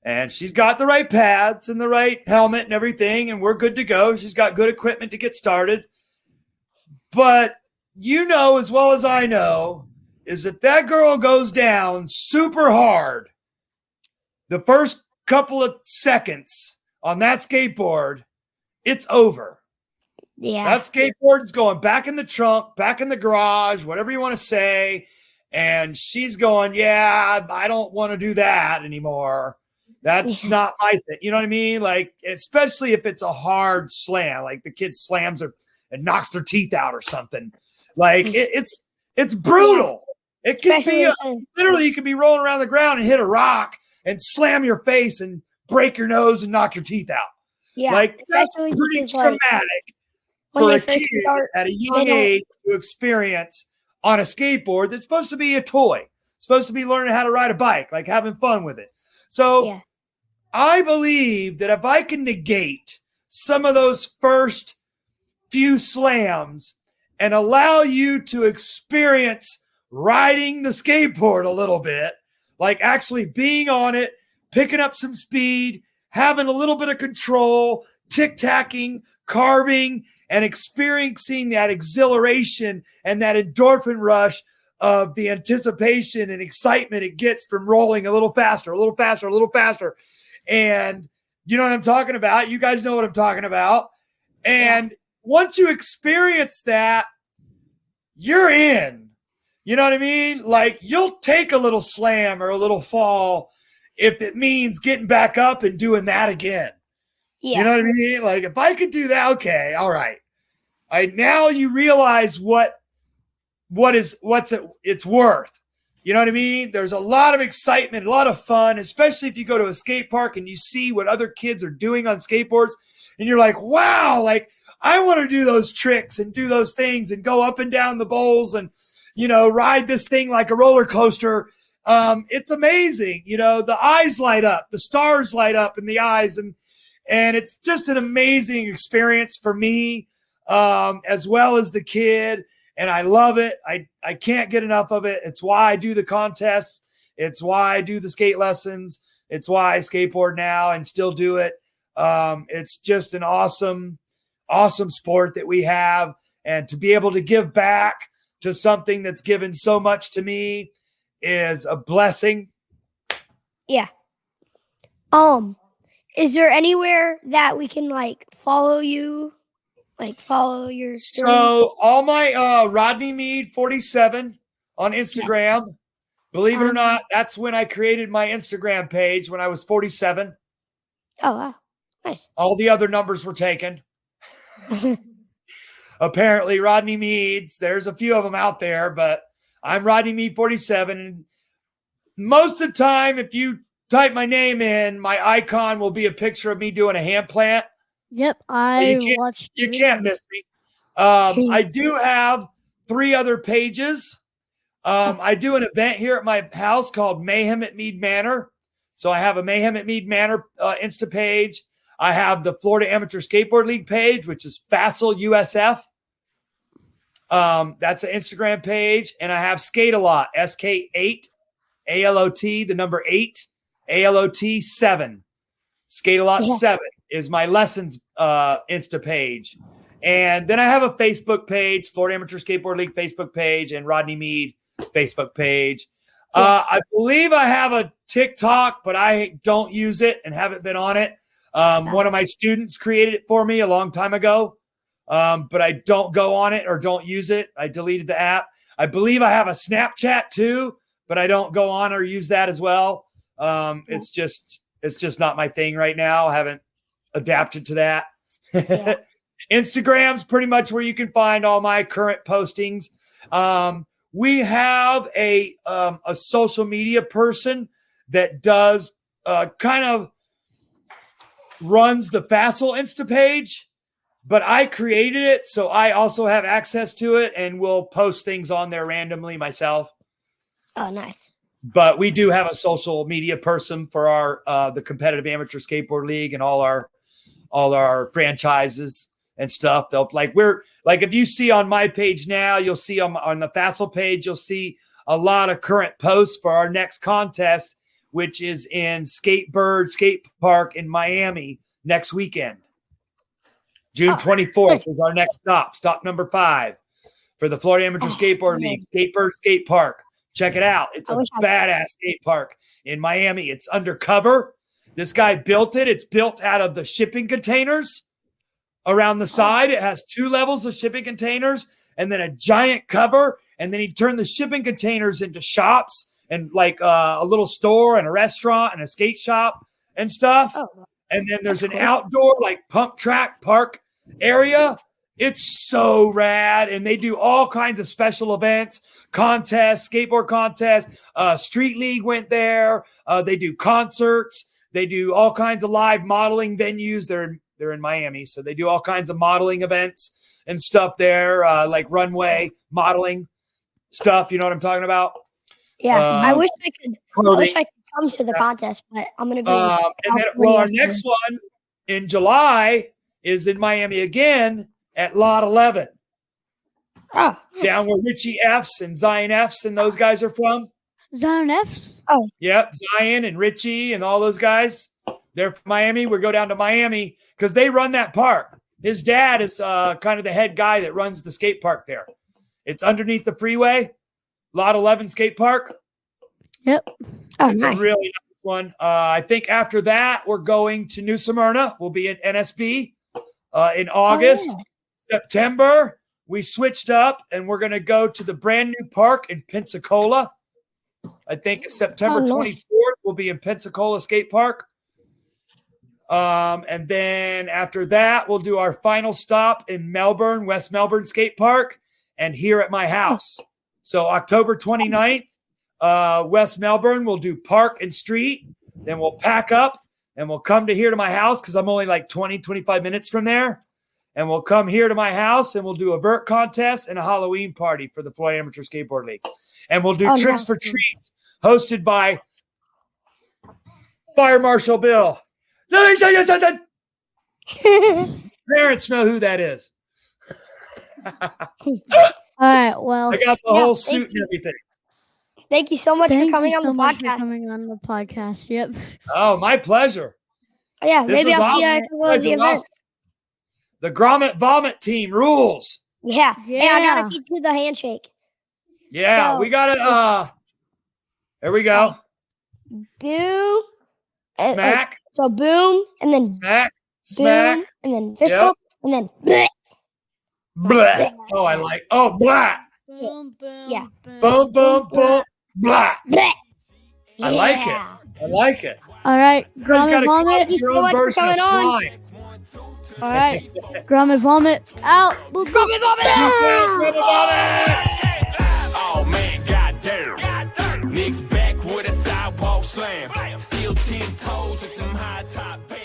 And she's got the right pads and the right helmet and everything, and we're good to go. She's got good equipment to get started. But as well as I know, is that girl goes down super hard the first couple of seconds on that skateboard, it's over. Yeah. That skateboard's going back in the trunk, back in the garage, whatever you want to say. And she's going, yeah, I don't want to do that anymore. That's not my thing. You know what I mean? Like, especially if it's a hard slam, like the kid slams her and knocks their teeth out or something. Like it's brutal. It could be literally you could be rolling around the ground and hit a rock and slam your face and break your nose and knock your teeth out. Yeah, like that's pretty traumatic for a kid at a young age to experience on a skateboard that's supposed to be a toy, supposed to be learning how to ride a bike, like having fun with it. So I believe that if I can negate some of those first few slams and allow you to experience riding the skateboard a little bit, like actually being on it, picking up some speed, having a little bit of control, tic-tacking, carving, and experiencing that exhilaration and that endorphin rush of the anticipation and excitement it gets from rolling a little faster, a little faster, a little faster. And you know what I'm talking about? You guys know what I'm talking about. And once you experience that, you're in. You know what I mean? Like, you'll take a little slam or a little fall if it means getting back up and doing that again. Yeah. You know what I mean? Like, if I could do that, okay, all right. Now you realize what it's worth. You know what I mean? There's a lot of excitement, a lot of fun, especially if you go to a skate park and you see what other kids are doing on skateboards, and you're like, wow, like, I want to do those tricks and do those things and go up and down the bowls and, you know, ride this thing like a roller coaster. It's amazing. You know, the eyes light up, the stars light up in the eyes, and it's just an amazing experience for me, as well as the kid. And I love it. I can't get enough of it. It's why I do the contests. It's why I do the skate lessons. It's why I skateboard now and still do it. It's just an awesome sport that we have. And to be able to give back to something that's given so much to me is a blessing. Yeah. Is there anywhere that we can like follow you? Like follow your story? So all my Rodney Mead 47 on Instagram. Yeah. Believe it or not, that's when I created my Instagram page when I was 47. Oh wow. Nice. All the other numbers were taken. Apparently Rodney Mead's, there's a few of them out there, but I'm Rodney Mead 47. And most of the time, if you type my name in, my icon will be a picture of me doing a hand plant. Yep, you can't miss me. I do have 3 other pages. I do an event here at my house called Mayhem at Mead Manor. So I have a Mayhem at Mead Manor Insta page. I have the Florida Amateur Skateboard League page, which is Facile USF. That's an Instagram page. And I have Skate a Lot, SK8, ALOT, the number 8, ALOT 7. Skate a Lot 7 is my lessons Insta page. And then I have a Facebook page, Florida Amateur Skateboard League Facebook page, and Rodney Mead Facebook page. I believe I have a TikTok, but I don't use it and haven't been on it. One of my students created it for me a long time ago, but I don't go on it or don't use it. I deleted the app. I believe I have a Snapchat too, but I don't go on or use that as well. It's just not my thing right now. I haven't adapted to that. Yeah. Instagram's pretty much where you can find all my current postings. We have a social media person that does kind of runs the Facile Insta page, but I created it, so I also have access to it and will post things on there randomly myself. Oh, nice. But we do have a social media person for our the Competitive Amateur Skateboard League and all our franchises and stuff. They'll if you see on my page now, you'll see on the Facile page, you'll see a lot of current posts for our next contest, which is in Skatebird Skate Park in Miami next weekend. June 24th is our next stop number 5 for the Florida Amateur Skateboard League, Skatebird Skate Park. Check it out. It's a badass skate park in Miami. It's undercover. This guy built it. It's built out of the shipping containers around the side. It has 2 levels of shipping containers and then a giant cover. And then he turned the shipping containers into shops and like a little store and a restaurant and a skate shop and stuff. And then there's an outdoor like pump track park area. It's so rad, and they do all kinds of special events, contests, skateboard contests. Street League went there. They do concerts. They do all kinds of live modeling venues. They're in Miami, so they do all kinds of modeling events and stuff there, like runway modeling stuff. You know what I'm talking about? Yeah, I wish I could come to the contest, but I'm gonna be. And then, our next one in July is in Miami again at Lot 11. Oh, Down where Richie F's and Zion F's and those guys are from. Zion F's? Oh. Yep, Zion and Richie and all those guys. They're from Miami. We go down to Miami because they run that park. His dad is kind of the head guy that runs the skate park there. It's underneath the freeway, Lot 11 skate park. Yep. Oh, It's nice. a really nice one. I think after that, we're going to New Smyrna. We'll be at NSB in August. Oh, yeah. September, we switched up and we're going to go to the brand new park in Pensacola. I think September 24th, we'll be in Pensacola Skate Park. And then after that, we'll do our final stop in Melbourne, West Melbourne Skate Park, and here at my house. So October 29th, West Melbourne, we'll do park and street. Then we'll pack up and we'll come to here to my house because I'm only like 20, 25 minutes from there. And we'll come here to my house and we'll do a vert contest and a Halloween party for the Florida Amateur Skateboard League. And we'll do Tricks for Treats hosted by Fire Marshal Bill. Let me show you something. Parents know who that is. All right. Well, I got the whole suit and everything. Thank you so much for thank coming you on so the much podcast. for coming on the podcast. Yep. Oh, my pleasure. Yeah, This maybe was I'll see you awesome. at one of This the was events. awesome. The Grommet Vommit team rules. Yeah. Hey, I Yeah. gotta teach you the handshake. Yeah, So- we got it. There we go. Boom. Smack, So boom, and then smack, boom, smack. and then fist Yep. bump, and then bleh. Blah. Oh, I like. Oh, blah. Boom, boom, Yeah. Boom, boom, boom. Blah. Bleh. I like it. Yeah. I like it. All right. You guys Grommet got to come up Vomit. with your Thank you so own much for version of coming on. slime. All right. Grommet Vomit out. Boop, boop. Grommet Vommit out! Peace out, Grommet Vommit. Oh man, goddamn. Nick's back with a sidewalk slam. Still 10 toes with them high top pants.